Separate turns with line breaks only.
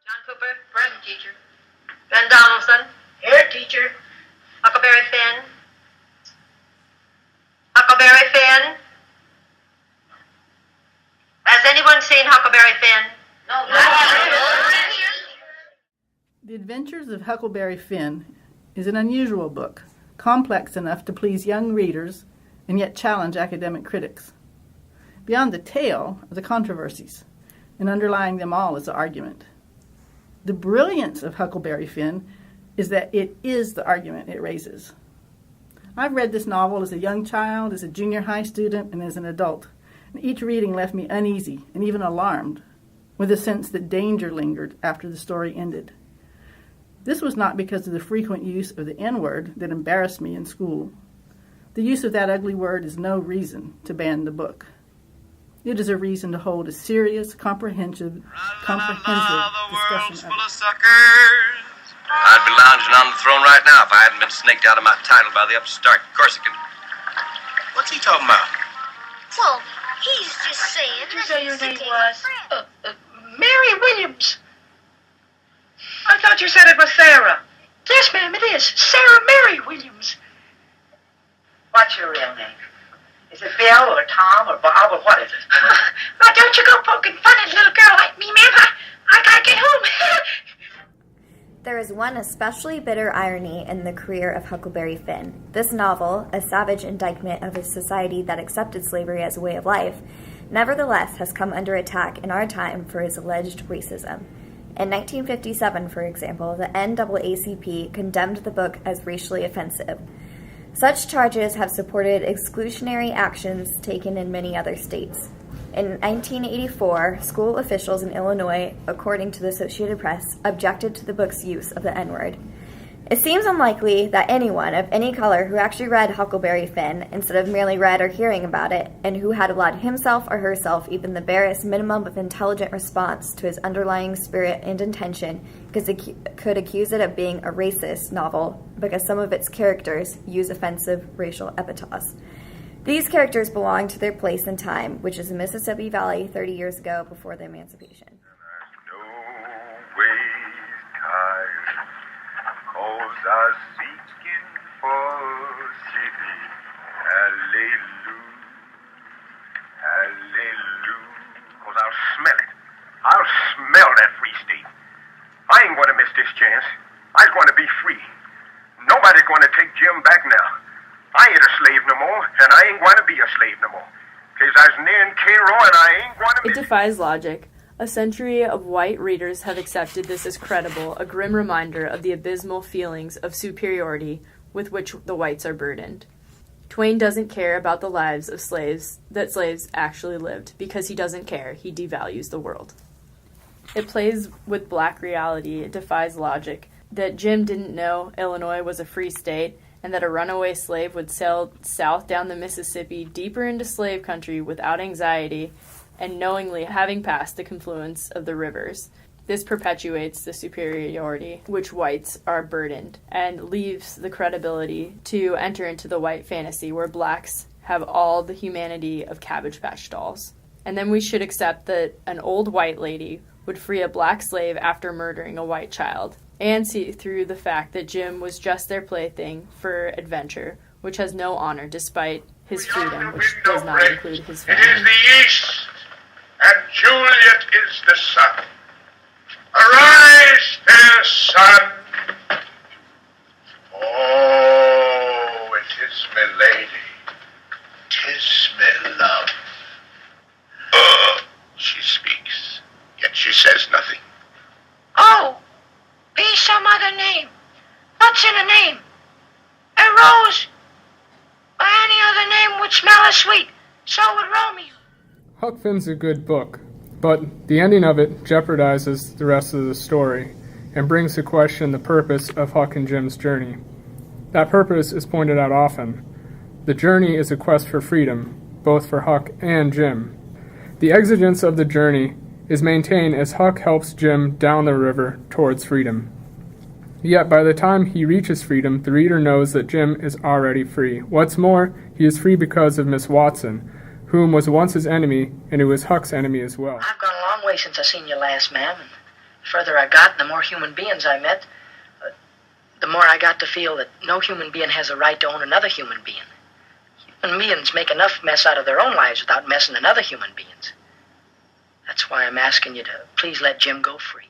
John Cooper. Present, teacher. Ben Donaldson. Here, teacher. Huckleberry Finn. Huckleberry Finn. Has anyone seen Huckleberry Finn? No.
The Adventures of Huckleberry Finn is an unusual book, complex enough to please young readers and yet challenge academic critics. Beyond the tale are the controversies, and underlying them all is the argument. The brilliance of Huckleberry Finn is that it is the argument it raises. I've read this novel as a young child, as a junior high student, and as an adult, and each reading left me uneasy and even alarmed, with a sense that danger lingered after the story ended. This was not because of the frequent use of the N-word that embarrassed me in school. The use of that ugly word is no reason to ban the book. It is a reason to hold a serious, comprehensive discussion of it.
I'd be lounging on the throne right now if I hadn't been snaked out of my title by the upstart Corsican. What's he talking about?
Well, he's just saying...
Did you say your name was? Mary Williams. I thought you said it was Sarah. Yes, ma'am, it is. Sarah Mary Williams. What's your real name? Is it Bill or Tom or Bob or what is it? Now don't you go poking fun at a little girl like me, ma'am. I gotta get home.
There is one especially bitter irony in the career of Huckleberry Finn. This novel, a savage indictment of a society that accepted slavery as a way of life, nevertheless has come under attack in our time for its alleged racism. In 1957, for example, the NAACP condemned the book as racially offensive. Such charges have supported exclusionary actions taken in many other states. In 1984, school officials in Illinois, according to the Associated Press, objected to the book's use of the N-word. It seems unlikely that anyone of any color who actually read Huckleberry Finn, instead of merely read or hearing about it, and who had allowed himself or herself even the barest minimum of intelligent response to his underlying spirit and intention, could accuse it of being a racist novel because some of its characters use offensive racial epithets. These characters belong to their place and time, which is the Mississippi Valley 30 years ago before the Emancipation.
I seeking for city, hallelujah, hallelujah. 'Cause I'll smell it. I'll smell that free state. I ain't going to miss this chance. I'm going to be free. Nobody's going to take Jim back now. I ain't a slave no more, and I ain't going to be a slave no more. 'Cause I was near in Cairo, and I ain't going to be...
It defies logic. A century of white readers have accepted this as credible, a grim reminder of the abysmal feelings of superiority with which the whites are burdened. Twain doesn't care about the lives of slaves that slaves actually lived. Because he doesn't care, he devalues the world. It plays with black reality. It defies logic that Jim didn't know Illinois was a free state and that a runaway slave would sail south down the Mississippi deeper into slave country without anxiety and knowingly having passed the confluence of the rivers. This perpetuates the superiority which whites are burdened and leaves the credibility to enter into the white fantasy where blacks have all the humanity of Cabbage Patch dolls. And then we should accept that an old white lady would free a black slave after murdering a white child, and see through the fact that Jim was just their plaything for adventure, which has no honor despite his freedom, which does not include his family.
It is the east, and Juliet is the sun. Arise, fair sun. Oh, it is me lady, 'tis me love. She speaks, yet she says nothing.
Oh, be some other name. What's in a name? A rose, or any other name would smell as sweet. So would Romeo.
Huck Finn's a good book, but the ending of it jeopardizes the rest of the story and brings to question the purpose of Huck and Jim's journey. That purpose is pointed out often. The journey is a quest for freedom, both for Huck and Jim. The exigence of the journey is maintained as Huck helps Jim down the river towards freedom. Yet by the time he reaches freedom, the reader knows that Jim is already free. What's more, he is free because of Miss Watson, whom was once his enemy, and who was Huck's enemy as well.
I've gone a long way since I seen you last, ma'am, The further I got and the more human beings I met, the more I got to feel that no human being has a right to own another human being. Human beings make enough mess out of their own lives without messing another human beings. That's why I'm asking you to please let Jim go free.